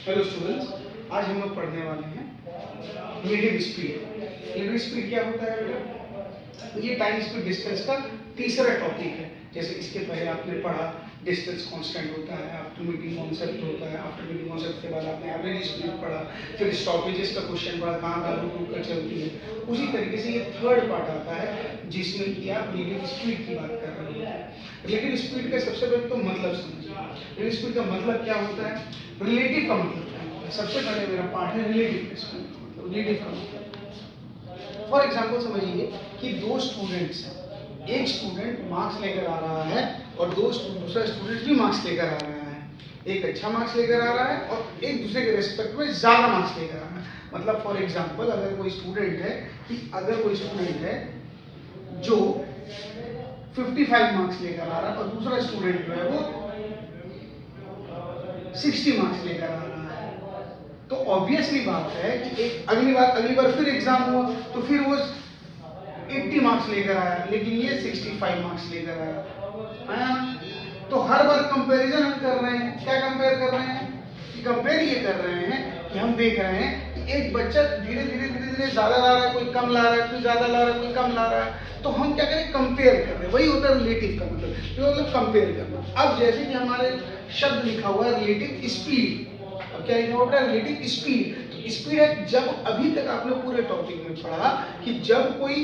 Hello students, आज हम लोग पढ़ने वाले हैं रिलेटिव स्पीड। रिलेटिव स्पीड क्या होता है बेटा? ये टाइम स्पीड डिस्टेंस का तीसरा टॉपिक है। जैसे इसके पहले आपने पढ़ा डिस्टेंस कांस्टेंट होता है, आफ्टर मीटिंग कॉन्सेप्ट होता है, आफ्टर मीटिंग कॉन्सेप्ट के बाद आपने एवरेज स्पीड पढ़ा, फिर स्टॉपेजेस का क्वेश्चन पढ़ा, कहाँ कहाँ रुक रुक कर चलती है। उसी तरीके से ये थर्ड पार्ट आता है जिसमें कि आप रिलेटिव स्पीड की बात कर रहे होते हैं। रिलेटिव स्पीड का सबसे पहले तो मतलब समझिए। रिलेटिव स्पीड का मतलब क्या होता है, रिलेटिव का मतलब क्या होता है। सबसे पहले मेरा पार्ट है रिलेटिव स्पीड का मतलब। रिलेटिव का मतलब फॉर एग्जाम्पल समझिए कि दो स्टूडेंट्स हैं, एक स्टूडेंट मार्क्स लेकर आ रहा है और दूसरा स्टूडेंट भी मार्क्स लेकर आ रहा है। एक अच्छा मार्क्स लेकर आ रहा है और एक दूसरे के रेस्पेक्ट में ज्यादा मार्क्स लेकर आ रहा है। मतलब फॉर एग्जाम्पल अगर कोई स्टूडेंट है जो 55 मार्क्स लेकर आ रहा है और दूसरा स्टूडेंट जो है वो 60 मार्क्स लेकर आ रहा है, तो ऑब्वियसली बात है कि एक अगली बार फिर एग्जाम हुआ तो फिर वो 80 मार्क्स लेकर आया, लेकिन ये 65 मार्क्स लेकर आया। तो हर बार कंपैरिजन हम कर रहे हैं। क्या कंपेयर कर रहे हैं? कंपेयर ये कर रहे हैं कि हम देख रहे हैं कि एक बच्चा धीरे धीरे ज्यादा ला रहा है, कोई कम ला रहा है, कोई ज्यादा ला रहा है, कोई कम ला रहा है। तो हम क्या करें? कंपेयर कर रहे हैं। वही होता है रिलेटिव का मतलब कंपेयर करना। अब जैसे कि हमारे शब्द लिखा हुआ है रिलेटिव स्पीड। अब क्या लिखा होता है? Relative speed. तो स्पीड है जब, अभी तक आपने पूरे टॉपिक में पढ़ा कि जब कोई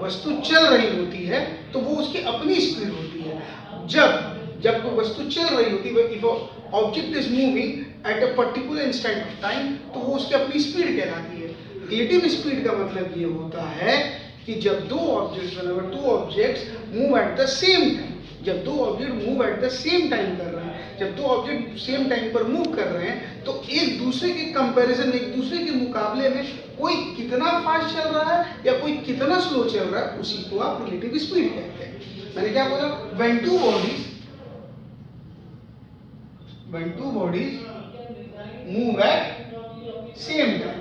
वस्तु चल रही होती है तो वो उसकी अपनी स्पीड होती है। जब कोई वस्तु चल रही होती है, if object is moving at a particular instant of time, तो वो उसकी अपनी स्पीड कहलाती है। रिलेटिव स्पीड का मतलब ये होता है कि जब दो objects move at the same time, जब दो object move at the same time कर रहे हैं, जब दो ऑब्जेक्ट सेम टाइम पर मूव कर रहे हैं, तो एक दूसरे के कंपैरिजन, एक दूसरे के मुकाबले में कोई कितना फास्ट चल रहा है या कोई कितना स्लो चल रहा है, उसी को आप रिलेटिव स्पीड कहते हैं। मैंने क्या बोला? when two bodies move at same time,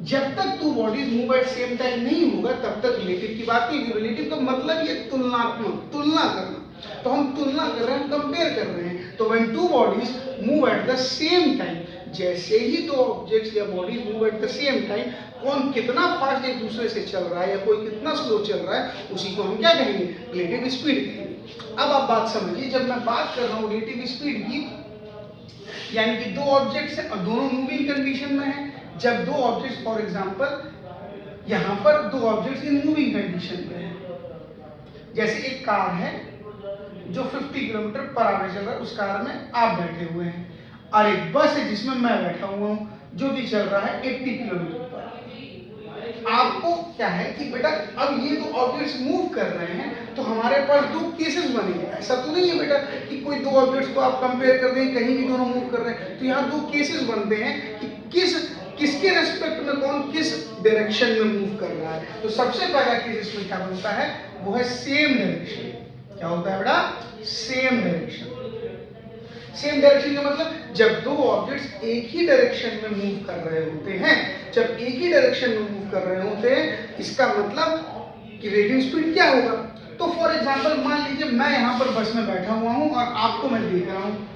जब तक two bodies move at same time नहीं होगा तब तक रिलेटिव की बात नहीं। रिलेटिव का मतलब ये तुलनात्मक, तुलना करना। तो हम तुलना कर रहे हैं, हम कंपेयर कर रहे हैं। तो when two bodies move at the same time, जैसे ही दो ऑब्जेक्ट्स या bodies move at the same time, कौन कितना फास्ट एक दूसरे से चल रहा है या कोई कितना स्लो चल रहा है, उसी को हम क्या कहेंगे? रिलेटिव स्पीड कहेंगे। अब आप बात समझिए, जब मैं बात कर रहा हूँ रिलेटिव स्पीड की, यानी कि दो ऑब्जेक्ट्स हैं और दोनों मूविंग कंडीशन में हैं। जब दो ऑब्जेक्ट्स, फॉर एग्जांपल यहाँ पर दो ऑब्जेक्ट्स इन मूविंग कंडीशन में हैं, जैसे एक कार है जो 50 किलोमीटर पर आवर चल रहा है, उस कार में आप बैठे हुए हैं, और एक बस है जिसमें मैं बैठा हुआ हूँ जो कि चल रहा है 80 किलोमीटर पर। आपको क्या है कि बेटा अब ये दो ऑब्जेक्ट्स मूव कर रहे हैं तो हमारे पास दो केसेस बनेंगे। ऐसा तो नहीं है बेटा कि कोई दो ऑब्जेक्ट्स को आप कंपेयर कर दें, कहीं भी दोनों मूव कर रहे हैं। तो यहाँ दो केसेस बनते हैं कि किसके रेस्पेक्ट में कौन किस डायरेक्शन में मूव कर रहा है। तो सबसे पहला केस इसमें क्या बनता है? वो है सेम डायरेक्शन। क्या होता है बेटा? Same direction. सेम डायरेक्शन का मतलब जब दो ऑब्जेक्ट्स एक ही डायरेक्शन में मूव कर रहे होते हैं, जब एक ही डायरेक्शन में मूव कर रहे होते हैं, इसका मतलब कि रिलेटिव स्पीड क्या होगा? तो फॉर एग्जांपल मान लीजिए मैं यहाँ पर बस में बैठा हुआ हूँ और आपको मैं देख रहा हूँ,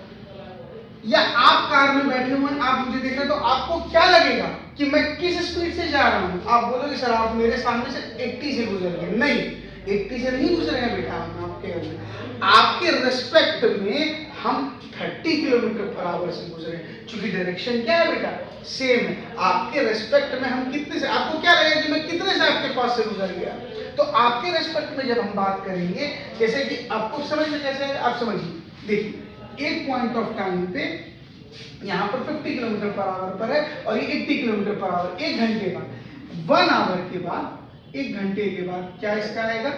या आप कार में बैठे हुए हैं, आप मुझे देख रहे हैं, तो आपको क्या लगेगा कि मैं किस स्पीड से जा रहा हूँ? आप बोलोगे सर आप मेरे सामने से 80 से गुजर गए। नहीं, 80 से नहीं गुजरेगा बेटा, आपके रेस्पेक्ट में हम 30 किलोमीटर पर आवर से गुजरे, क्योंकि डायरेक्शन क्या है बेटा? सेम है। आपके रेस्पेक्ट में हम कितने से, आपको क्या लगेगा कि मैं कितने से आपके पास से गुजर गया? तो आपके रेस्पेक्ट में जब हम बात करेंगे, जैसे कि आपको समझ में कैसे है, आप समझिए। देखिए, एक पॉइंट ऑफ टाइम पे यहाँ पर 50 किलोमीटर पर आवर पर है और ये 80 किलोमीटर पर आवर। एक घंटे बाद, 1 आवर के बाद, एक घंटे के बाद क्या इसका आएगा?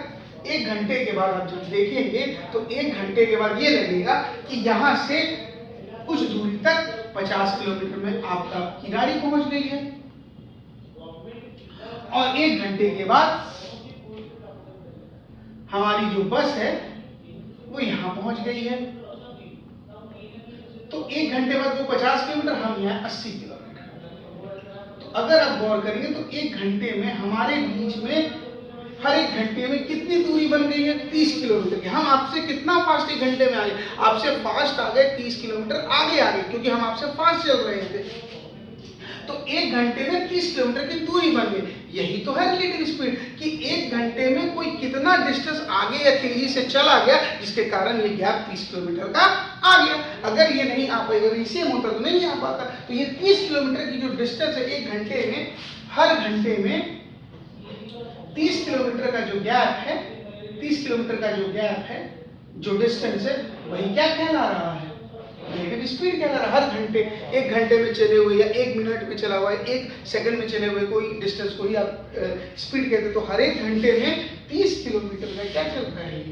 एक घंटे के बाद आप जब देखेंगे तो एक घंटे के बाद ये लगेगा कि यहाँ से कुछ दूरी तक 50 किलोमीटर में आपकी गाड़ी पहुंच गई है, और एक घंटे के बाद हमारी जो बस है वो यहाँ पहुंच गई है। तो एक घंटे बाद वो 50 किलोमीटर, हम यहाँ 80 किलोमीटर। तो अगर आप गौर करेंगे तो एक घंटे में हमारे बीच में हर एक घंटे में कितनी दूरी बन गई है? 30 किलोमीटर की। हम आपसे कितना फास्ट एक घंटे में आगे, आपसे फास्ट आ गए 30 किलोमीटर आगे आ गए, क्योंकि हम आपसे फास्ट चल रहे थे। तो एक घंटे में 30 किलोमीटर की दूरी बन गई। यही तो है रिलेटिव स्पीड, कि एक घंटे में कोई कितना डिस्टेंस आगे या तेजी से चला गया, जिसके कारण ये गैप 30 किलोमीटर का आ गया। अगर ये नहीं आ पाएगा, अगर इसे होता तो नहीं आ पाता। तो ये 30 किलोमीटर की जो डिस्टेंस है एक घंटे में, हर घंटे में 30 किलोमीटर का जो गैप है, 30 किलोमीटर का जो गैप है, जो डिस्टेंस है, वही क्या कहला रहा है? रिलेटिव स्पीड कहला रहा है। हर घंटे, एक घंटे में चले हुए या एक मिनट में चला हुआ है, एक सेकंड में चले हुए कोई डिस्टेंस को ही आप स्पीड कहते हैं। तो हर एक घंटे में 30 किलोमीटर का क्या चल रहा है?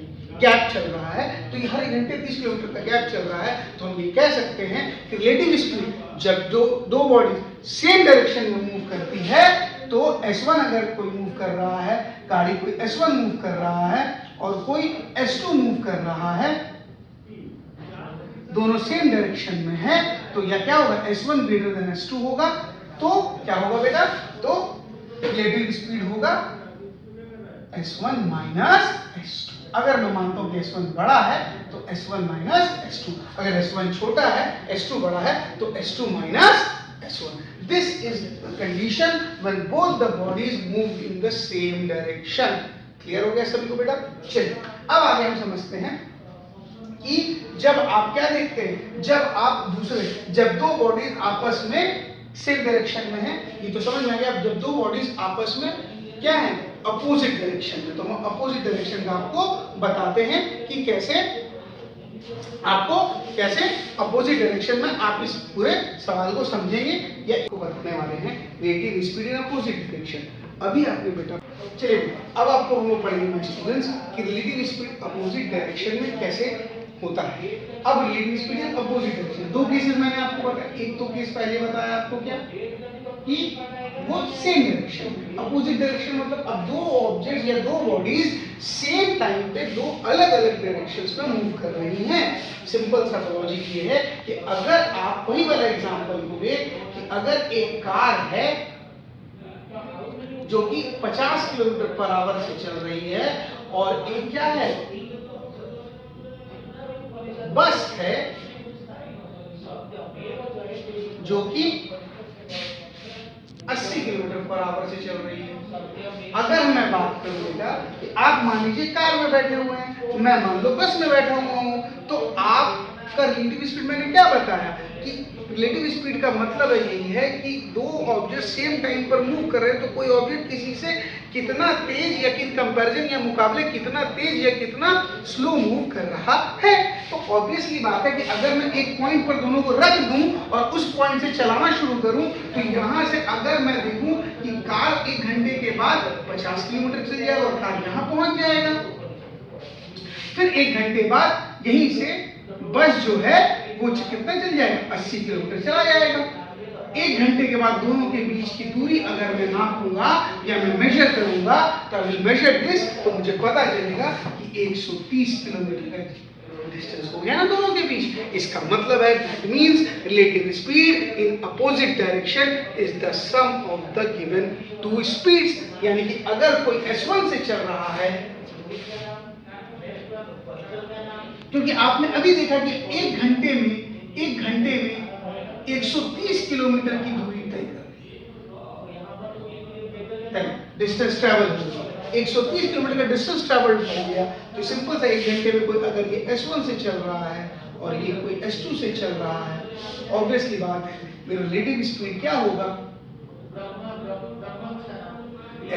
गैप चल रहा है। तो ये हर एक घंटे 30 किलोमीटर का गैप चल रहा है। तो हम ये कह सकते हैं कि रिलेटिव स्पीड जब दो बॉडी सेम डायरेक्शन में मूव करती है, तो S1 अगर कोई मूव कर रहा है, गाड़ी कोई S1 मूव कर रहा है और कोई S2 मूव कर रहा है, दोनों सेम डायरेक्शन में है, तो यह क्या होगा? S1 ग्रेटर देन S2 होगा। तो क्या होगा बेटा? तो रिलेटिव स्पीड होगा S1 माइनस S2। अगर मैं मानता हूं कि S1 बड़ा है तो S1 माइनस S2, अगर S1 छोटा है, S2 बड़ा है, तो S2 minus S1. This is the condition when both the bodies move in the same direction. Clear हो गया सभी को बेटा? चलिए अब आगे हम समझते हैं कि जब आप क्या देखते हैं, जब दो बॉडीज आपस में सेम डायरेक्शन में है, ये तो समझ में आ गया। अब जब दो बॉडीज आपस में क्या है? अपोजिट डायरेक्शन में। तो हम अपोजिट डायरेक्शन का आपको बताते हैं कि कैसे अपोजिट डायरेक्शन में आप इस पूरे सवाल को समझेंगे या इसको बताने वाले हैं। Relative speed in opposite direction. अभी आपने बेटा, चलिए अब आपको हम लोग पढ़ेंगे माय स्टूडेंट्स कि रिलेटिव स्पीड अपोजिट डायरेक्शन में कैसे होता है। अब relative speed in opposite direction, दो केसेस मैंने आपको बताया। एक तो केस पहले बताया आपको क्या, कि वो सेम डायरेक्शन। अपोजिट डायरेक्शन मतलब अब दो ऑब्जेक्ट्स या दो बॉडीज सेम टाइम पे दो अलग अलग डायरेक्शंस में मूव कर रही हैं। सिंपल सा लॉजिक ये है कि अगर आप, वही वाला एग्जांपल हुए कि अगर एक कार है जो कि 50 किलोमीटर पर आवर से चल रही है और एक क्या है? बस है जो कि 80 किलोमीटर पर आवर से चल रही है। अगर मैं बात करूं बेटा कि आप मान लीजिए कार में बैठे हुए हैं, मैं मान लो बस में बैठा हुआ हूं, तो आपका रिलेटिव स्पीड मैंने क्या बताया कि रिलेटिव स्पीड का मतलब यही है कि दो ऑब्जेक्ट सेम टाइम पर मूव कर रहे हैं, तो कोई ऑब्जेक्ट किसी से कितना तेज या किन कंपैरिजन या मुकाबले कितना तेज या कितना स्लो मूव कर रहा है। तो ऑब्वियसली बात है कि अगर मैं एक पॉइंट पर दोनों को रख दूं और उस पॉइंट से चलाना शुरू करूं, तो यहां से अगर मैं देखूं कि कार एक घंटे के बाद 50 किलोमीटर चल जाएगा और कार यहां पहुंच जाएगा, फिर एक घंटे बाद यहीं से बस जो है वो कितना चल जाएगा? 80 किलोमीटर चला जाएगा। एक घंटे के बाद दोनों के बीच की दूरी अगर मैं नापूंगा या मैं मेजर करूंगा, तो आई विल मेजर दिस, तो मुझे पता चलेगा कि 130 किलोमीटर का डिस्टेंस हो गया ना दोनों के बीच। इसका मतलब है that means relative speed in opposite direction is the sum of the given two speeds. यानी कि अगर कोई S1 से चल रहा है, क्योंकि आपने अभी देखा कि एक घंटे में 130 किलोमीटर की दूरी तय कर दी, डिस्टेंस ट्रैवल हो गया, 130 किलोमीटर का डिस्टेंस ट्रैवल हो गया। तो सिंपल सा एक घंटे में कोई अगर ये S1 से चल रहा है और ये कोई S2 से चल रहा है, ऑब्वियसली बात है मेरा रिलेटिव स्पीड क्या होगा?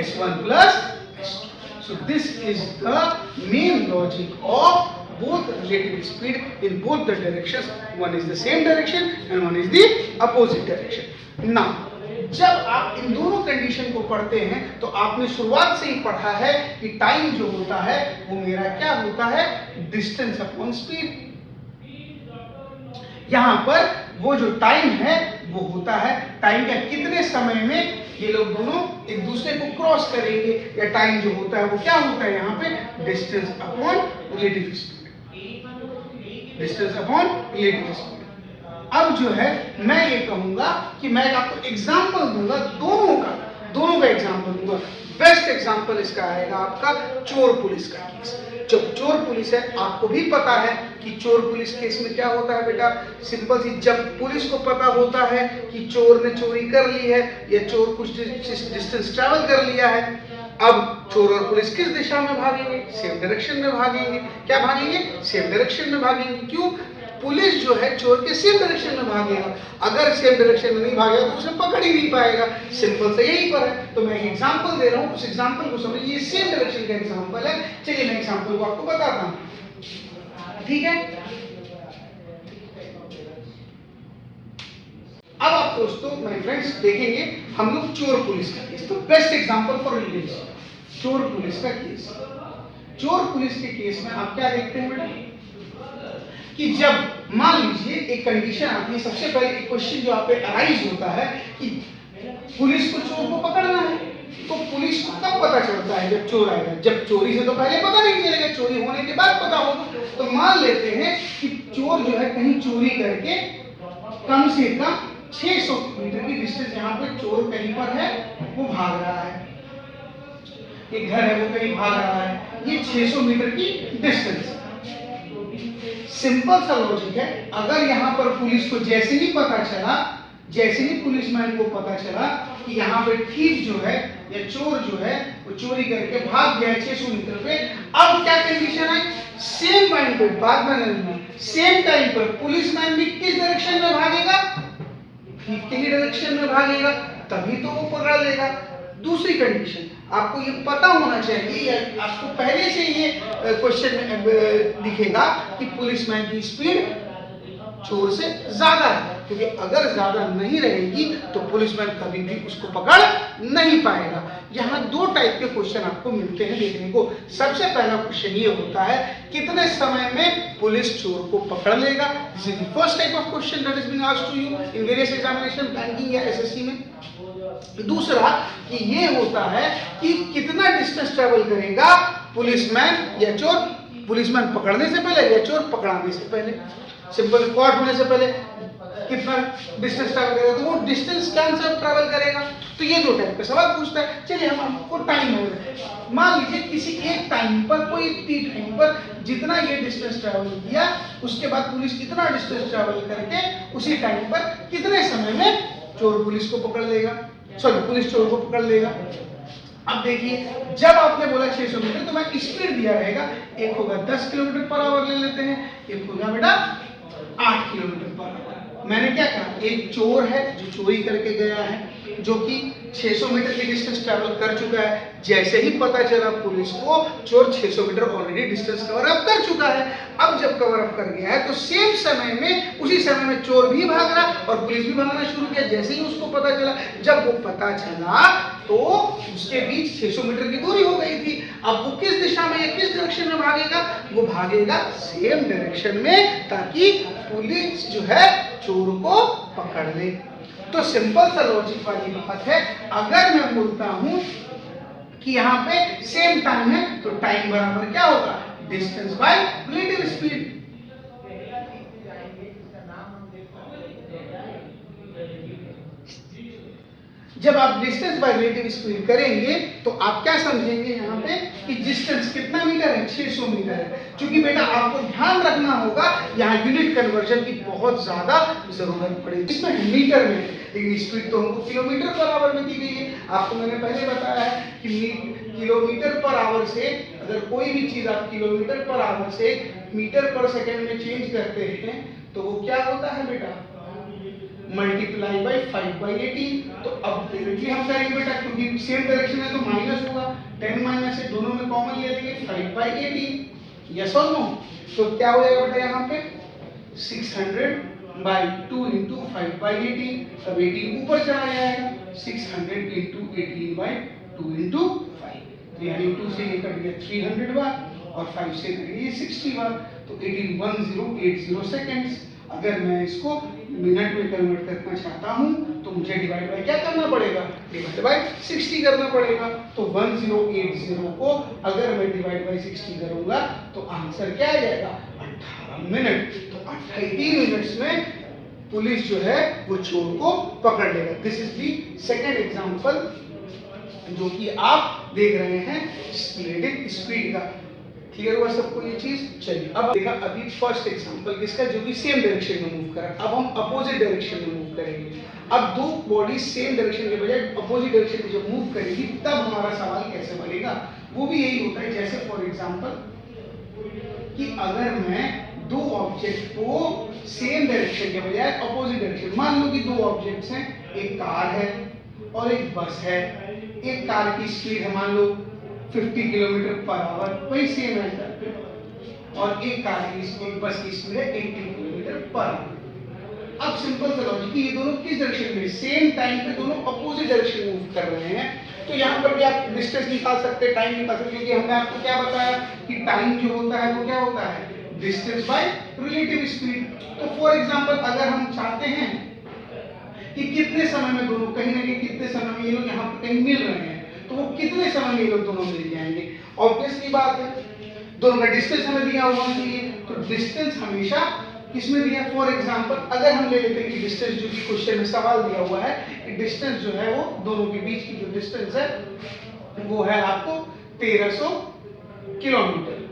S1 plus S2. So this is the main logic of both relative speed in both the directions. One is the same direction and one is the opposite direction. Now, जब आप इन दोनों condition को पढ़ते हैं तो आपने शुरुआत से ही पढ़ा है कि टाइम जो होता है वो मेरा क्या होता है? Distance upon speed. यहां पर वो जो टाइम है वो होता है टाइम का कितने समय में ये लोग दोनों एक दूसरे को क्रॉस करेंगे, या टाइम जो होता है वो क्या होता है यहाँ पे? Distance upon relative speed. Distance upon relative speed. अब जो है मैं ये कहूंगा कि मैं आपको एग्जांपल दूंगा दोनों का। दोनों का एग्जाम्पल दूंगा। बेस्ट एग्जाम्पल इसका आएगा आपका चोर पुलिस का केस। जब चोर पुलिस है, आपको भी पता है कि चोर पुलिस केस में क्या होता है बेटा, सिंपल सी, जब पुलिस को पता होता है कि चोर ने चोरी कर ली है या चोर कुछ डिस्टेंस ट्रैवल कर लिया है, अब चोर और पुलिस किस दिशा में भागेंगे? सेम डायरेक्शन में भागेंगे। क्या भागेंगे? सेम डायरेक्शन में भागेंगे। क्यों? पुलिस जो है चोर के सेम डायरेक्शन में भागेगा। अगर सेम डायरेक्शन में नहीं भागेगा तो उसे पकड़ ही नहीं पाएगा। सिंपल से यही पर है। तो मैं एक एग्जांपल दे रहा हूं, उस एग्जांपल को समझिए। ये सेम डायरेक्शन का एग्जांपल है। चलिए मैं एग्जांपल को आपको बताता हूं, ठीक है। अब आप दोस्तों, माय फ्रेंड्स, देखेंगे हम लोग चोर पुलिस का केस। तो बेस्ट एग्जांपल फॉर रिलेशन, चोर पुलिस का केस। चोर पुलिस के केस में आप क्या देखते हैं बेटा, कि जब मान लीजिए एक कंडीशन आती है, सबसे पहले एक क्वेश्चन जो आप पे अराइज होता है कि पुलिस को चोर को पकड़ना है, तो पुलिस को कब पता चलता है? जब चोर आएगा। जब चोरी से तो पहले पता नहीं चलेगा, चोरी होने के बाद पता होगा। तो मान लेते हैं कि चोर जो है कहीं चोरी करके कम से कम 600 मीटर की डिस्टेंस, यहाँ पे चोर कहीं पर है, वो भाग रहा है, एक घर है वो कहीं भाग रहा है, ये 600 मीटर की डिस्टेंस। सिंपल सा लॉजिक है, अगर यहाँ पर पुलिस को जैसे ही पता चला, जैसे ही पुलिसमैन को पता चला कि यहाँ पे थीफ जो है या चोर जो है वो चोरी करके भाग गया है 600 मीटर पे, अब क्या कंडीशन है? सेम टाइम पे, बाद में सेम टाइम पर पुलिसमैन भी किस डायरेक्शन में भागेगा? थीफ के ही डायरेक्शन में भागेगा, तभी तो वो पकड़ लेगा। दूसरी कंडीशन, आपको ये पता होना चाहिए, आपको पहले से ये क्वेश्चन में दिखेगा कि पुलिसमैन की स्पीड चोर से ज्यादा है, क्योंकि अगर ज्यादा नहीं रहेगी तो पुलिसमैन कभी भी उसको पकड़ नहीं पाएगा। यहाँ दो टाइप के क्वेश्चन आपको मिलते हैं देखने को। सबसे पहला क्वेश्चन ये होता है, कितने समय में पुलिस चोर को पकड़ लेगा? This is the first type of question that is being asked to you in various examination, banking या एसएससी में। दूसरा कि ये होता है कि कितना डिस्टेंस ट्रेवल करेगा पुलिसमैन या चोर, पुलिसमैन पकड़ने से पहले या चोर पकड़ाने से पहले, सिंपल कॉट होने से पहले कितना डिस्टेंस ट्रैवल करेगा, तो वो डिस्टेंस क्या आंसर ट्रैवल करेगा। तो ये दो टाइप के सवाल पूछता है। चलिए हम आपको टाइम हो गया, मान लीजिए किसी एक टाइम पर, कोई टी टाइम पर जितना ये डिस्टेंस ट्रैवल किया, उसके बाद पुलिस कितना डिस्टेंस ट्रैवल करके उसी टाइम पर कितने समय में चोर पुलिस को पकड़ लेगा, सॉरी पुलिस चोर को पकड़ लेगा। अब देखिए, जब आपने बोला 600 मीटर तो मैं स्पीड दिया रहेगा, एक होगा 10 किलोमीटर पर आवर ले लेते हैं, एक होगा बेटा 8 किलोमीटर पर आवर। मैंने क्या कहा, एक चोर है जो चोरी करके गया है, जो कि 600 मीटर की डिस्टेंस ट्रैवल कर चुका है। जैसे ही पता चला पुलिस को, चोर 600 meter already distance cover up कर चुका है। अब जब कवर अप कर गया है तो सेम समय में, उसी समय में चोर भी भाग रहा और पुलिस भी भागना शुरू किया। जैसे ही उसको पता चला, जब वो पता चला तो उसके बीच 600 मीटर की दूरी हो गई थी। अब वो किस दिशा में या किस डायरेक्शन में भागेगा? वो भागेगा सेम डायरेक्शन में, ताकि पुलिस जो है चोर को पकड़ ले। तो सिंपल सा लॉजिक वाली बात है। अगर मैं बोलता हूं कि यहाँ पे सेम टाइम है, तो टाइम बराबर क्या होगा? Distance by relative speed. जब आप डिस्टेंस बाय रिलेटिव स्पीड करेंगे तो आप क्या समझेंगे यहाँ पे कि डिस्टेंस कितना मीटर है? 600 मीटर है। क्योंकि बेटा आपको ध्यान रखना होगा, यहाँ यूनिट कन्वर्जन की बहुत ज्यादा जरूरत पड़ेगी। इसमें मीटर में, लेकिन स्पीड तो हमको किलोमीटर पर आवर में दी गई है। आपको मैंने पहले बताया है कि किलोमीटर पर आवर से, अगर कोई भी चीज आप किलोमीटर पर आवर से मीटर पर सेकेंड में चेंज करते हैं तो वो क्या होता है बेटा? Multiply by 5/18। तो अब डायरेक्टली हम करेंगे बेटा, क्योंकि सेम डायरेक्शन है तो माइनस होगा, 10 माइनस है, दोनों में कॉमन ले लेंगे, 5/18। यस और नो? तो क्या हो जाएगा बेटा यहाँ पे? 600/2 इंटू 5/18। तब 18 ऊपर चला जाएगा, 600 इंटू 18/2 इंटू 5। यानी 2 से ये कट गया 300 बार और 5 से कट गया 60 बार। तो 181080 सेकेंड्स। अगर मैं इसको मिनट में कन्वर्ट करना चाहता हूं तो मुझे डिवाइड बाय क्या करना पड़ेगा? डिवाइड बाय 60 करना पड़ेगा। तो 1080 को अगर मैं डिवाइड बाय 60 करूंगा तो आंसर क्या आ जाएगा? 18 मिनट। तो 18 मिनट्स में पुलिस जो है वो चोर को पकड़ लेगा। This is the second example जो कि आप देख रहे हैं रिलेटिव स्पीड का। क्लियर हुआ सबको ये चीज? चलिए अब देखा अभी फर्स्ट एग्जांपल किसका, जो कि सेम डायरेक्शन में मूव कर रहा है। अब हम अपोजिट डायरेक्शन में मूव करेंगे। अब दो बॉडी सेम डायरेक्शन के बजाय अपोजिट डायरेक्शन में जब मूव करेगी तब हमारा सवाल कैसे बनेगा, वो भी यही होता है। जैसे फॉर एग्जांपल कि अगर मैं दो ऑब्जेक्ट को सेम डायरेक्शन के बजाय अपोजिट डायरेक्शन, मान लो कि दो ऑब्जेक्ट्स हैं, एक कार है और एक बस है। एक कार की स्पीड है मान लो 50 किलोमीटर पर आवर, वही सेम है, और एक बस की स्पीड है 80 किलोमीटर पर आवर। अब सिंपल सा लॉजिक, ये दोनों किस डायरेक्शन में, सेम टाइम पे दोनों अपोजिट डायरेक्शन मूव कर रहे हैं, तो यहाँ पर भी आप डिस्टेंस निकाल सकते हैं, टाइम निकाल सकते हैं, क्योंकि हमने आपको क्या बताया कि टाइम जो होता है वो क्या होता है, डिस्टेंस बाय रिलेटिव स्पीड। तो फॉर एग्जांपल अगर हम चाहते हैं कि कितने समय में दोनों कहीं ना कहीं कितने समय में ये लोग यहाँ पर कहीं मिल रहे हैं, तो वो कितने समय में ये लोग दोनों मिल जाएंगे, ऑब्वियसली बात है, दोनों का डिस्टेंस हमें दिया हुआ चाहिए। तो डिस्टेंस हमेशा किसमें दिया, फॉर एग्जांपल अगर हम ले लेते हैं कि डिस्टेंस जो कि क्वेश्चन में सवाल दिया हुआ है कि डिस्टेंस जो है वो दोनों के बीच की जो डिस्टेंस है वो है आपको 1300 किलोमीटर।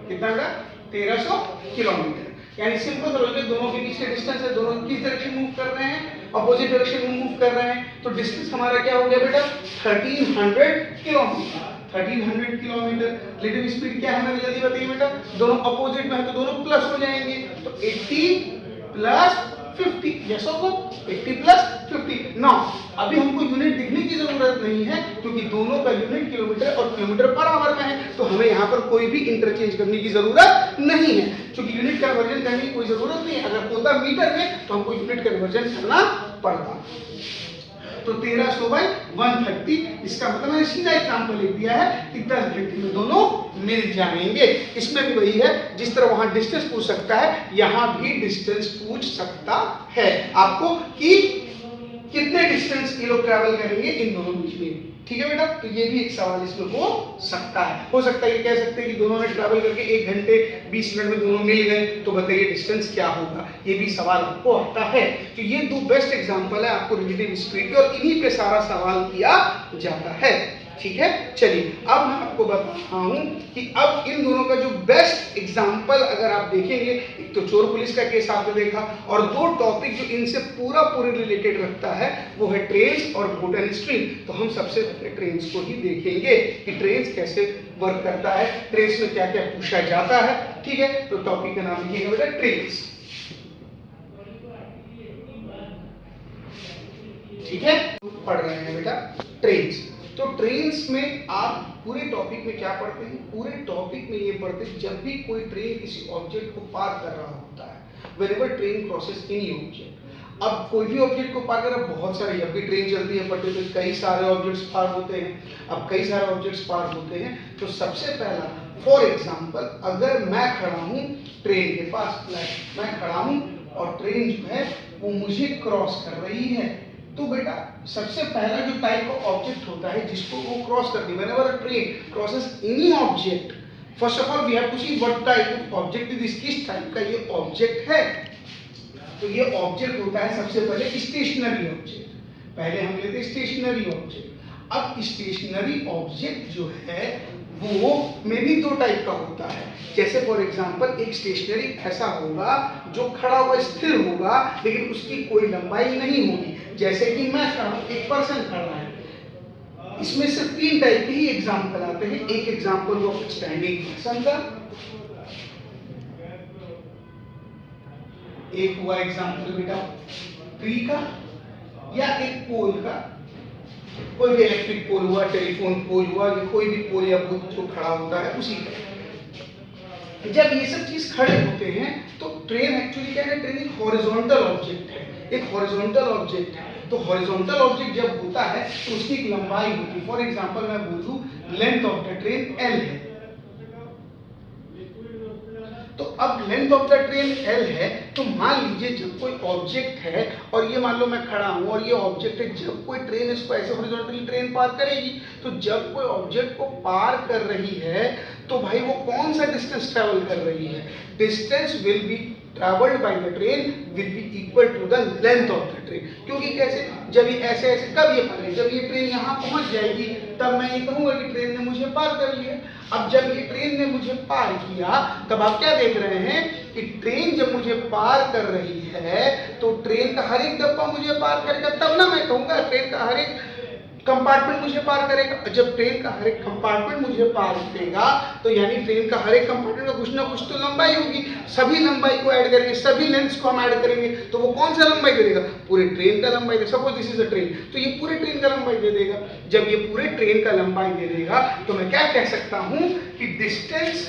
कितना बेटा, 1300 किलोमीटर। यानी सिंपल सा लॉजिक, दोनों के बीच का डिस्टेंस है, दोनों किस डायरेक्शन मूव कर रहे हैं, अपोजिट डायरेक्शन में मूव कर रहे हैं, तो डिस्टेंस हमारा क्या हो गया बेटा, 1300 किलोमीटर। 1300 किलोमीटर। रिलेटिव स्पीड क्या है हमें जल्दी बताइए बेटा, दोनों अपोजिट में है तो दोनों प्लस हो जाएंगे, तो 80 प्लस 50, यस होगा 80 प्लस 50। नाउ अभी हमको यूनिट दिखने की जरूरत नहीं है क्योंकि दोनों का यूनिट किलोमीटर और किलोमीटर पर आवर में है, तो हमें यहाँ पर कोई भी इंटरचेंज करने की जरूरत नहीं है, क्योंकि यूनिट कन्वर्जन करने की कोई जरूरत नहीं है। अगर होता मीटर में तो हमको यूनिट कन्वर्जन करना पड़ता। तो 1300 बाई 130, इसका मतलब मैंने सीधा एग्जांपल लिख दिया है कि 10 घंटे में दोनों मिल जाएंगे। इसमें भी वही है, जिस तरह वहां डिस्टेंस पूछ सकता है यहां भी डिस्टेंस पूछ सकता है आपको कि कितने डिस्टेंस ये लोग ट्रैवल करेंगे इन दोनों बीच में। ठीक है बेटा, तो ये भी एक सवाल इसमें हो सकता है। हो सकता है ये कह सकते हैं कि दोनों ने ट्रैवल करके 1 घंटे 20 मिनट में दोनों मिल गए, तो बताइए डिस्टेंस क्या होगा, ये भी सवाल आपको आता है। तो ये दो बेस्ट एग्जांपल है आपको रिलेटिव स्पीड के, और इन्हीं पे सारा सवाल किया जाता है। ठीक है, चलिए अब मैं आपको बताता हूं कि अब इन दोनों का जो बेस्ट एग्जांपल अगर आप देखेंगे, एक तो चोर पुलिस का केस आपने देखा, और दो टॉपिक जो इनसे पूरे रिलेटेड रखता है वो है ट्रेन्स और बोट एंड स्ट्रीम। तो हम सबसे पहले ट्रेन्स को ही देखेंगे कि ट्रेन्स कैसे वर्क करता है, ट्रेन्स में क्या क्या पूछा जाता है। ठीक है, तो टॉपिक का नाम लिखिएगा बेटा ट्रेन्स। ठीक है, पढ़ रहे हैं बेटा ट्रेन्स। तो ट्रेन्स में आप पूरे टॉपिक में क्या पढ़ते हैं, पूरे टॉपिक में ये पढ़ते हैं जब भी कोई ट्रेन किसी ऑब्जेक्ट को पार कर रहा होता है, whenever train crosses any object. अब कोई भी ऑब्जेक्ट को पार कर रहा, बहुत सारे, जब भी ट्रेन चलती है पर्टिकुलर कई सारे ऑब्जेक्ट्स पार होते हैं। अब कई सारे ऑब्जेक्ट्स पार होते हैं, तो सबसे पहला फॉर एग्जाम्पल अगर मैं खड़ा हूँ ट्रेन के पास, मैं खड़ा हूँ और ट्रेन जो है वो मुझे क्रॉस कर रही है, तो बेटा सबसे पहला जो टाइप ऑफ ऑब्जेक्ट होता है जिसको वो क्रॉस करती है, whenever a train crosses any object, first of all we have to see what type of object is this, किस टाइप का ये ऑब्जेक्ट है। तो ये ऑब्जेक्ट होता है सबसे पहले स्टेशनरी ऑब्जेक्ट। पहले हम लेते हैं स्टेशनरी ऑब्जेक्ट। अब स्टेशनरी ऑब्जेक्ट जो है वो में भी दो टाइप का होता है। जैसे फॉर एग्जांपल एक स्टेशनरी ऐसा होगा जो खड़ा हुआ स्थिर होगा लेकिन उसकी कोई लंबाई नहीं होगी, जैसे कि मैं खड़ा हूं, एक पर्सन खड़ा है। इसमें सिर्फ 3 टाइप के ही एग्जांपल आते हैं। एक एग्जांपल वो स्टैंडिंग पर्सन का, एक हुआ एग्जांपल बेटा ट्री का, या एक पोल का, कोई भी इलेक्ट्रिक पोल हुआ, टेलीफोन पोल हुआ, या कोई भी पोल या बुत जो खड़ा होता है उसी का। जब ये सब चीज खड़े होते हैं तो ट्रेन एक्चुअली क्या है, ट्रेन एक हॉरिजॉन्टल ऑब्जेक्ट है, एक हॉरिजॉन्टल ऑब्जेक्ट है। तो हॉरिजॉन्टल ऑब्जेक्ट जब होता है तो उसकी एक लंबाई होती है। फॉर एग्जांपल मैं बोल दूं length of the train L है, तो अब length of the train L है, तो मान लीजिए जब कोई ऑब्जेक्ट है और ये मान लो मैं खड़ा हूं और ये ऑब्जेक्ट है, जब कोई ट्रेन इसको ऐसे हॉरिजॉन्टली ट्रेन पार करेगी, तो जब कोई ऑब्जेक्ट को पार कर रही है तो भाई वो कौन सा डिस्टेंस ट्रैवल कर रही है, distance will be travelled by the train will be equal to the length of the train. क्योंकि कैसे, जब ये ऐसे ऐसे कब ये पार, जब ये ट्रेन यहाँ पहुंच जाएगी तब मैं ये कहूंगा कि ट्रेन ने मुझे पार कर लिया। अब जब ये ट्रेन ने मुझे पार किया, तब आप क्या देख रहे हैं कि ट्रेन जब मुझे पार कर रही है तो ट्रेन का हर एक डब्बा मुझे पार करेगा, तब ना मैं कहूंगा ट्रेन का हर एक कंपार्टमेंट मुझे पार करेगा। जब ट्रेन का हर एक कंपार्टमेंट मुझे पार करेगा तो यानी ट्रेन का हर एक कंपार्टमेंट में कुछ ना कुछ तो लंबाई होगी, सभी लंबाई को ऐड करेंगे, सभी लेंथ्स को हम ऐड करेंगे, तो वो कौन सा लंबाई दे देगा? पूरे ट्रेन का लंबाई। Suppose this is a train, तो ये पूरे ट्रेन का लंबाई दे देगा। जब ये पूरे ट्रेन का लंबाई दे देगा तो मैं क्या कह सकता हूं कि distance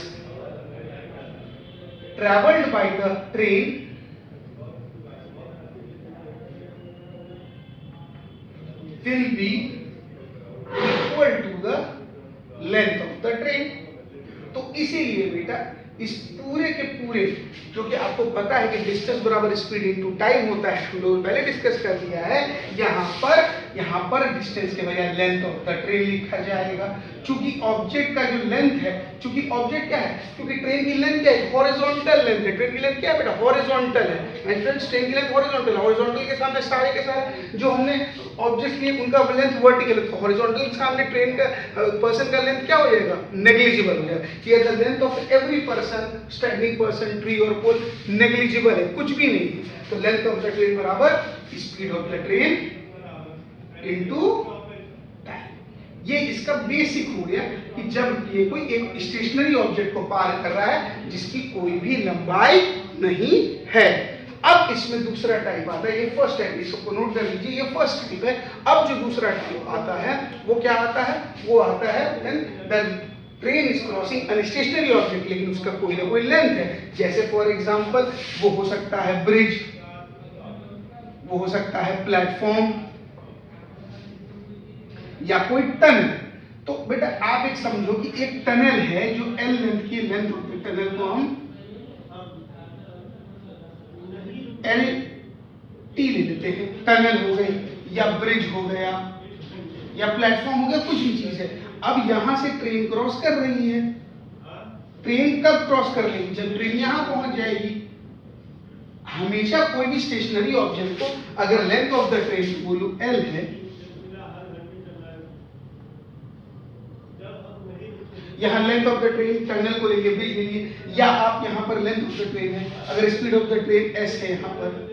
travelled by the train will be equal to the length of the train। तो इसीलिए बेटा इस पूरे के पूरे, जो कि आपको पता है कि डिस्टेंस बराबर स्पीड इनटू टाइम होता है, हम लोग पहले डिस्कस कर दिया है। यहाँ पर डिस्टेंस के बजाय लेंथ ऑफ द ट्रेन लिखा जाएगा, क्योंकि ऑब्जेक्ट का जो लेंथ है, क्योंकि ऑब्जेक्ट क्या है, क्योंकि ट्रेन की लेंथ क्या है? हॉरिजॉन्टल लेंथ है। ट्रेन की लेंथ क्या है बेटा? हॉरिजॉन्टल है। माय फ्रेंड्स, ट्रेन की लेंथ हॉरिजॉन्टल है। हॉरिजॉन्टल के सामने सारे के सारे जो हमने ऑब्जेक्ट लिए उनका लेंथ वर्टिकल है, तो हॉरिजॉन्टल के सामने ट्रेन का पर्सन का लेंथ क्या हो जाएगा? नेग्लिजिबल हो जाएगा। Here the length of every person, standing person, tree और पोल नेग्लिजिबल है, कुछ भी नहीं है। तो लेंथ ऑफ द ट्रेन बराबर speed of the train into time. ये इसका बेसिक हो गया कि जब ये कोई एक स्टेशनरी ऑब्जेक्ट को पार कर रहा है जिसकी कोई भी लंबाई नहीं है। अब इसमें दूसरा टाइप आता है, ये फर्स्ट टाइप, इसको नोट कर लीजिए, ये फर्स्ट टाइप है। अब जो दूसरा टाइप आता है वो क्या आता है? वो आता है when the train is crossing an stationary object, लेकिन उसका कोई ना कोई लेंथ है। जैसे फॉर एग्जांपल वो हो सकता है ब्रिज, वो हो सकता है प्लेटफॉर्म, या कोई टनल। तो बेटा आप एक समझो कि एक टनल है जो एल लेंथ की, लेंथ होती है टनल को हम एल टी ले लेते हैं। टनल हो गई या ब्रिज हो गया या प्लेटफॉर्म हो गया, कुछ भी चीज है। अब यहां से ट्रेन क्रॉस कर रही है। ट्रेन कब क्रॉस कर लेगी? जब ट्रेन यहां पहुंच जाएगी। हमेशा कोई भी स्टेशनरी ऑब्जेक्ट को अगर लेंथ ऑफ द ट्रेन बोलूं एल है, यहाँ length of the train, tunnel को लेंगे, ब्रिज ले लिए, या आप यहाँ पर लेंथ ऑफ द ट्रेन है, अगर speed of the train S है यहाँ पर,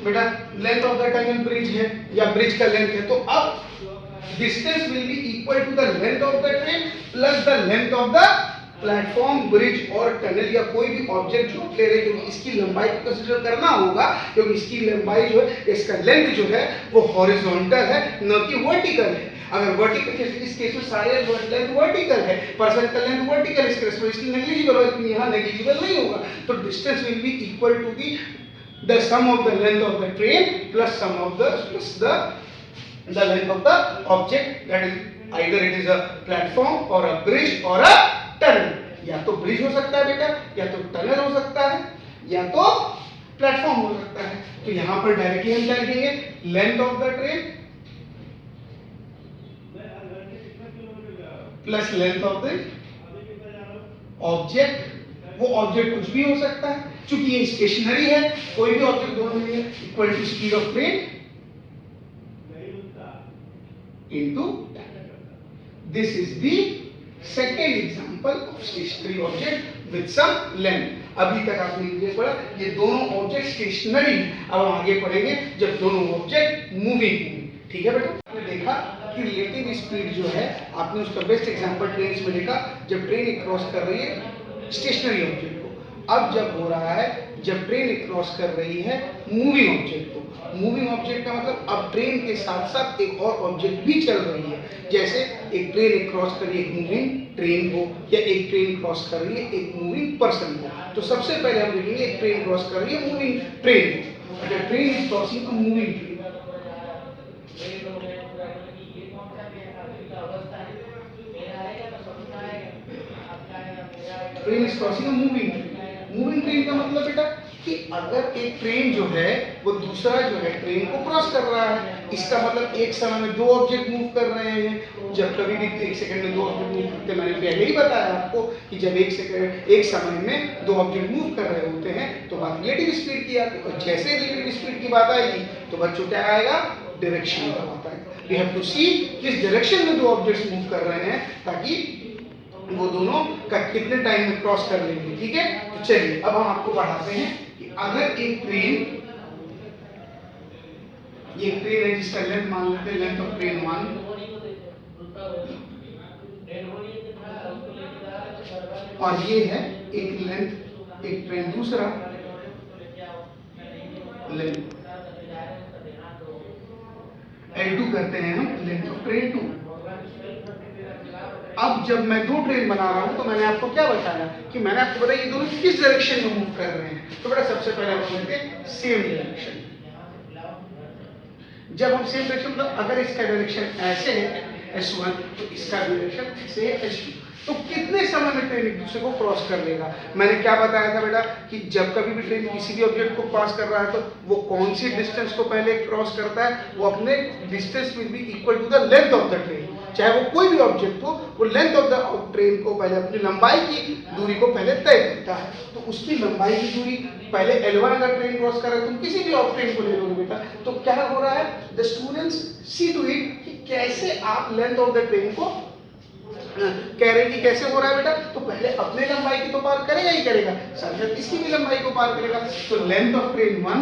बेटा length of the tunnel bridge है या ब्रिज का लेंथ है, तो अब distance will be equal to the length of the train plus the length of the platform, bridge और टनल या कोई भी ऑब्जेक्ट जो ले रहे, क्योंकि इसकी लंबाई को कंसीडर करना होगा, क्योंकि इसकी लंबाई जो है, इसका लेंथ जो है वो हॉरिजॉन्टल है, न कि वर्टिकल है। अगर वर्टिकल, इस केस में सारे लेंथ वर्टिकल है, पर्सन का लेंथ वर्टिकल, इस केस में इसकी नेग्लिजिबल होगा, लेकिन यहाँ नेग्लिजिबल नहीं होगा। तो distance will be equal to the sum of the length of the train plus sum of the length of the object, that is either it is a platform or a bridge or a tunnel। या तो bridge हो सकता है बेटा, या तो tunnel हो सकता है, या तो प्लेटफॉर्म हो सकता है। तो यहां पर डायरेक्टली हम क्या लिखेंगे? Length of the train plus length of the object. वो ऑब्जेक्ट कुछ भी हो सकता है, चूंकि ये स्टेशनरी है, कोई भी ऑब्जेक्ट दोनों में equal to speed of train into time. This is the second example of stationary object with some length. अभी तक आपने ये पढ़ा, ये दोनों ऑब्जेक्ट स्टेशनरी है। अब हम आगे पढ़ेंगे जब दोनों ऑब्जेक्ट मूविंग होंगे। ठीक है बेटा, आपने देखा कि रिलेटिव स्पीड जो है, आपने उसका बेस्ट एग्जांपल ट्रेन में देखा, जब ट्रेन क्रॉस कर रही है स्टेशनरी ऑब्जेक्ट को। अब जब हो रहा है, जब ट्रेन क्रॉस कर रही है मूविंग ऑब्जेक्ट को। मूविंग ऑब्जेक्ट का मतलब अब ट्रेन के साथ साथ एक और ऑब्जेक्ट भी चल रही है। जैसे एक ट्रेन क्रॉस कर रही है एक मूविंग ट्रेन को, या एक ट्रेन क्रॉस कर रही है एक मूविंग पर्सन को। तो सबसे पहले हम देखेंगे एक ट्रेन क्रॉस कर रही है मूविंग ट्रेन को। अगर train is crossing a moving train, train is crossing a moving train. Moving train का मतलब बेटा कि अगर एक ट्रेन जो है वो दूसरा जो है ट्रेन को क्रॉस कर रहा है, इसका मतलब एक समय में दो ऑब्जेक्ट मूव कर रहे हैं। जब कभी भी एक सेकंड में दो ऑब्जेक्ट मूव करते हैं, मैंने पहले ही बताया आपको कि जब एक समय में दो ऑब्जेक्ट मूव कर रहे होते हैं तो बात रिलेटिव स्पीड की आती है। और जैसे रिलेटिव स्पीड की बात आएगी तो बच्चों क्या आएगा? डायरेक्शन का होता है। वी हैव टू सी किस डायरेक्शन में दो ऑब्जेक्ट्स मूव कर रहे हैं ताकि वो दोनों का कितने टाइम में क्रॉस कर लेंगे। ठीक है, तो चलिए अब हम आपको पढ़ाते हैं कि अगर एक ट्रेन, ये ट्रेन है जिसका लेंथ मान लेते हैं लेंथ ऑफ ट्रेन 1, और ये है एक लेंथ, एक ट्रेन दूसरा लेंथ L2 करते हैं हम लेंथ ऑफ ट्रेन 2। अब जब मैं दो ट्रेन बना रहा हूं तो मैंने आपको क्या बताया कि मैंने आपको बताया ये दोनों किस डायरेक्शन में मूव कर रहे हैं। तो बेटा सबसे पहले हम लेते हैं सेम डायरेक्शन। जब हम सेम डायरेक्शन मतलब अगर इसका डायरेक्शन ऐसे है S1 तो इसका डायरेक्शन ऐसे है S2, तो कितने समय में ट्रेन एक दूसरे को क्रॉस कर लेगा। मैंने क्या बताया था बेटा कि जब कभी भी ट्रेन किसी भी ऑब्जेक्ट को क्रॉस कर रहा है तो वो कौन सी डिस्टेंस को पहले क्रॉस करता है, वो अपने distance will be equal to the length of the train. चाहे वो कोई भी ऑब्जेक्ट हो, वो लेंथ ऑफ द ट्रेन को पहले अपनी लंबाई की दूरी को पहले तय करता है। तो उसकी लंबाई की दूरी पहले L1 अगर ट्रेन क्रॉस कर रहा है, तुम किसी भी और ट्रेन को ले लो बेटा, तो क्या हो रहा है, the students see to it कि कैसे आप लेंथ ऑफ द ट्रेन को कह रहे हैं कि कैसे हो रहा है बेटा, तो पहले अपने लंबाई की तो पार करेगा ही करेगा, साथ साथ इसकी भी लंबाई को पार करेगा। तो length of train 1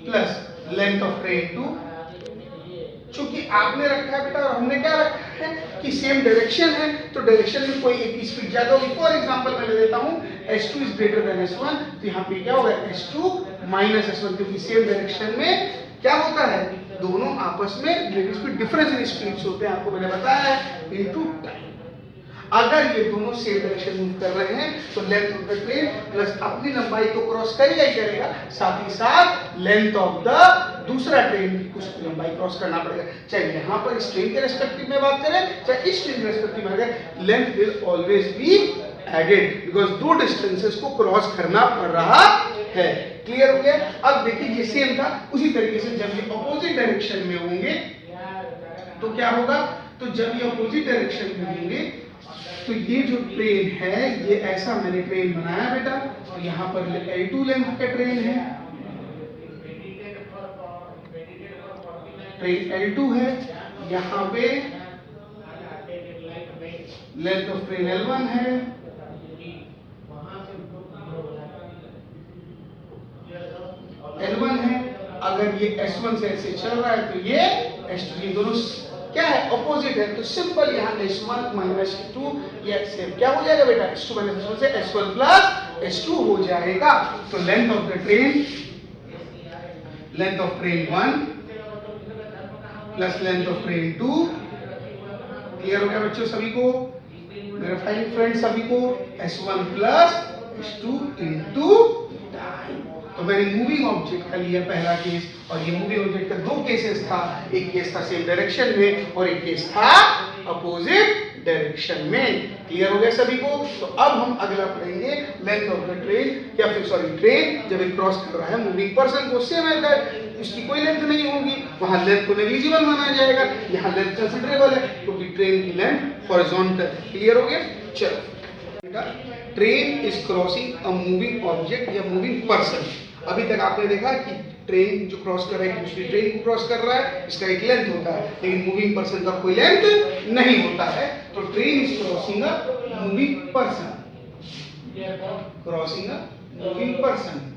plus length of train 2, चूंकि आपने रखा है बेटा और हमने क्या रखा है कि सेम डायरेक्शन है, तो डायरेक्शन में कोई एक स्पीड ज्यादा होगी। फॉर एग्जांपल मैं ले लेता हूं S2 is greater than S1, तो यहाँ पे क्या होगा S2 माइनस S1, क्योंकि सेम डायरेक्शन में क्या होता है, दोनों आपस में स्पीड डिफरेंस इन स्पीड्स होते हैं, आपको मैंने बताया है, इनटू टाइम। अगर ये दोनों सेम डायरेक्शन मूव कर रहे हैं तो length of the train plus अपनी लंबाई को क्रॉस करेगा ही करेगा, साथ ही साथ लेंथ ऑफ द दूसरा ट्रेन की कुछ लंबाई क्रॉस करना पड़ेगा। चाहे यहाँ पर इस ट्रेन के रेस्पेक्टिव में बात करें चाहे इस ट्रेन के रेस्पेक्टिव में करें, length will always be added because दो डिस्टेंसेस को क्रॉस करना पड़ रहा है। क्लियर हो गया। अब देखिए ये सेम था, उसी तरीके से जब ये अपोजिट डायरेक्शन में होंगे तो क्या होगा, तो जब ये अपोजिट डायरेक्शन में होंगे तो ये जो ट्रेन है, ये ऐसा मैंने ट्रेन बनाया बेटा, तो यहाँ पर L2 लेंथ का ट्रेन है, ट्रेन L2 है, यहाँ पे लेंथ ऑफ ट्रेन L1 है, L1 है। अगर ये S1 से ऐसे चल रहा है तो ये S2, ये दोनों क्या है, अपोजिट है, तो सिंपल यहाँ S1 माइनस S2 ये सेम क्या हो जाएगा बेटा, S2 माइनस S1 से S1 प्लस S2 हो जाएगा। तो length of the train, length of train 1 plus length of train 2, clear हो गया बच्चों सभी को, मेरे फाइन फ्रेंड सभी को, S1 plus S2 into time. तो मैंने मूविंग ऑब्जेक्ट का लिया पहला केस, और ये मूविंग ऑब्जेक्ट का दो केसेस था, एक केस था सेम डायरेक्शन में और एक केस था अपोजिट डायरेक्शन में। क्लियर हो गया सभी को। तो अब हम अगला पढ़ेंगे लेंथ ऑफ द ट्रेन, या फिर सॉरी ट्रेन जब एक क्रॉस कर रहा है मूविंग पर्सन को, सेम है दैट उसकी कोई लेंथ नहीं होगी, वहां लेंथ को नेग्लिजिबल माना जाएगा, यहाँ लेंथ कंसिडरेबल है क्योंकि ट्रेन की लेंथ हॉरिजॉन्टल। क्लियर हो गया। चलो, train is crossing a moving object या मूविंग पर्सन। अभी तक आपने देखा कि ट्रेन जो क्रॉस कर रहा है दूसरी ट्रेन को क्रॉस कर रहा है, इसका एक लेंथ होता है, लेकिन मूविंग पर्सन का कोई लेंथ नहीं होता है। तो train is crossing a moving person, crossing a moving person.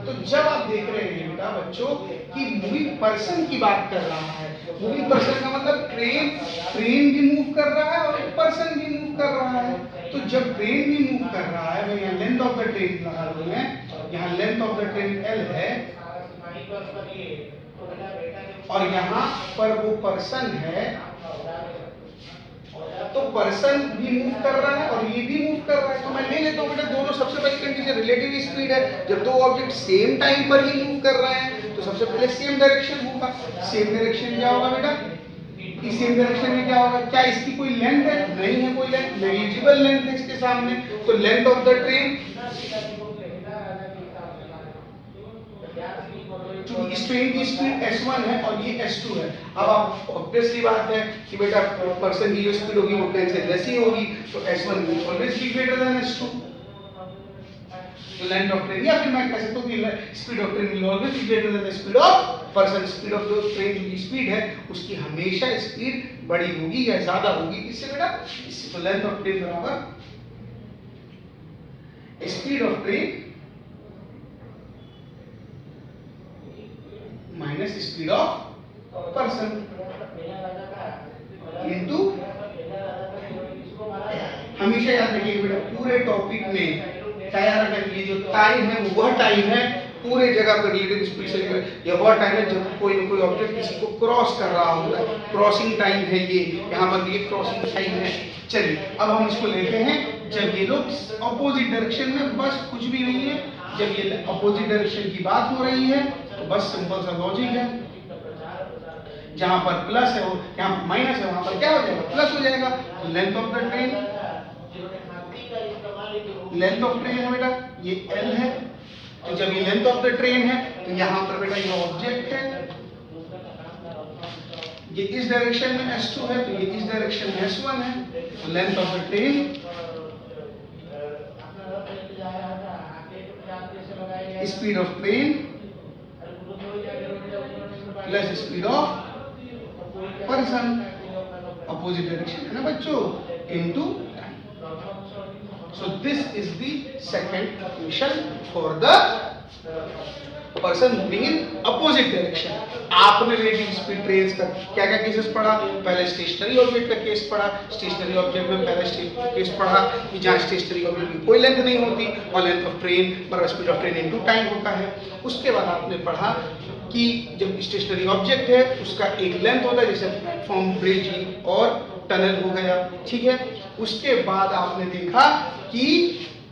तो जब आप देख रहे हैं बेटा बच्चों कि मूविंग पर्सन की बात कर रहा है, मूविंग पर्सन का मतलब ट्रेन भी मूव कर रहा है और एक पर्सन भी मूव कर रहा है। तो जब ट्रेन भी मूव कर रहा है, मैं यहाँ लेंथ ऑफ द ट्रेन लगा रहा हूँ, यहाँ length of the train L है और यहाँ पर वो पर्सन है, तो पर्सन भी मूव कर रहा है और ये भी मूव कर रहा है। तो मैं ले लेता हूँ बेटा दोनों, सबसे पहली कंडीशन रिलेटिव स्पीड है, जब दो ऑब्जेक्ट सेम टाइम पर ही मूव कर रहे हैं तो सबसे पहले सेम डायरेक्शन होगा। सेम डायरेक्शन क्या होगा बेटा, इस सेम डायरेक्शन में क्या होगा, क्या इसकी कोई लेंथ है, नहीं है कोई लेंथ, नेग्लिजिबल लेंथ है इसके सामने। तो लेंथ ऑफ द ट्रेन, चूंकि इस ट्रेन की स्पीड S1 है और ये S2 है, अब आप ऑब्वियसली बात है कि बेटा पर्सन की जो स्पीड होगी वो ट्रेन से लेस ही होगी, तो S1 will always be greater than S2। तो लेंथ ऑफ ट्रेन, या फिर मैं कह सकता हूँ कि speed of train will always be greater than the speed of person. Speed of जो ट्रेन की स्पीड है उसकी हमेशा स्पीड बड़ी होगी या ज्यादा होगी। इससे बेटा इससे तो लेंथ ऑफ ट्रेन बराबर speed of train minus speed of person into, हमेशा याद रखिए बेटा पूरे टॉपिक में तैयार रखिए जो टाइम है वह टाइम है पूरे जगह पर रिलेटिव स्पीड से लेकर, यह वह टाइम है जब कोई न कोई ऑब्जेक्ट किसी को क्रॉस कर रहा होता है, क्रॉसिंग टाइम है ये, यहाँ पर ये क्रॉसिंग टाइम है। चलिए अब हम इसको लेते हैं जब ये लोग ऑपोजिट डायरेक्शन में, बस कुछ भी नहीं है, जब ये ऑपोजिट डायरेक्शन की बात हो रही है तो बस सिंपल सा लॉजिक है, जहां पर प्लस है और यहाँ पर माइनस है वहां पर क्या हो जाएगा, प्लस हो जाएगा। तो length of the train, length of train है बेटा ये L है, तो जब ये लेंथ ऑफ द ट्रेन है तो यहाँ पर बेटा ये ऑब्जेक्ट है, ये इस डायरेक्शन में S2 है तो ये इस डायरेक्शन में S1 है, तो length of the train speed of train plus speed of person, opposite direction है ना बच्चों, into time. So this is the second equation for the person moving in opposite direction. आपने रिलेटिव स्पीड ट्रेन्स का क्या क्या cases पढ़ा, पहले stationery object का केस पढ़ा, स्टेशनरी ऑब्जेक्ट में पहले केस पढ़ा कि जहाँ स्टेशनरी ऑब्जेक्ट की कोई लेंथ नहीं होती और लेंथ ऑफ ट्रेन बराबर speed of train into time होता है। उसके बाद आपने पढ़ा कि जब स्टेशनरी ऑब्जेक्ट है उसका एक लेंथ होता है, जैसे प्लेटफॉर्म, ब्रिज और टनल हो गया, ठीक है। उसके बाद आपने देखा कि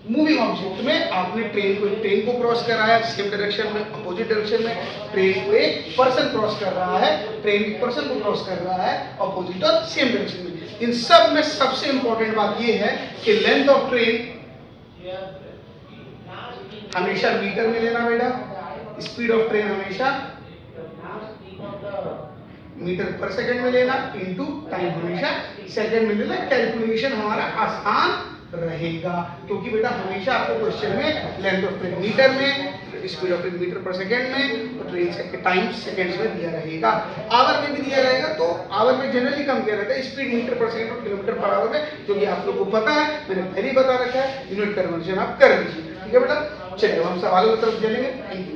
मूविंग ऑब्जेक्ट में आपने ट्रेन को क्रॉस कराया सेम डायरेक्शन में, अपोजिट डायरेक्शन में, ट्रेन को एक पर्सन क्रॉस कर रहा है, ट्रेन एक पर्सन को क्रॉस कर रहा है अपोजिट और सेम डायरेक्शन में। इन सब में सबसे इंपॉर्टेंट बात यह है कि लेंथ ऑफ ट्रेन हमेशा मीटर में लेना बेटा, स्पीड ऑफ ट्रेन हमेशा मीटर पर सेकंड में लेना, इनटू टाइम हमेशा सेकंड में लेना। कैलकुलेशन हमारा आसान रहेगा क्योंकि बेटा हमेशा आपको क्वेश्चन में लेंथ ऑफ ट्रेन मीटर में, स्पीड ऑफ ट्रेन मीटर पर सेकंड में और ट्रेन का टाइम सेकंड्स में दिया रहेगा। आवर में भी दिया रहेगा, तो आवर में जनरली कम दिया रहता है, स्पीड मीटर पर सेकंड और किलोमीटर पर आवर में, क्योंकि आप लोगों को पता है, मैंने पहले ही बता रखा है, यूनिट कन्वर्जन आप कर लीजिए, ठीक है बेटा। चलिए हम सवालों की तरफ चलेंगे। Thank you.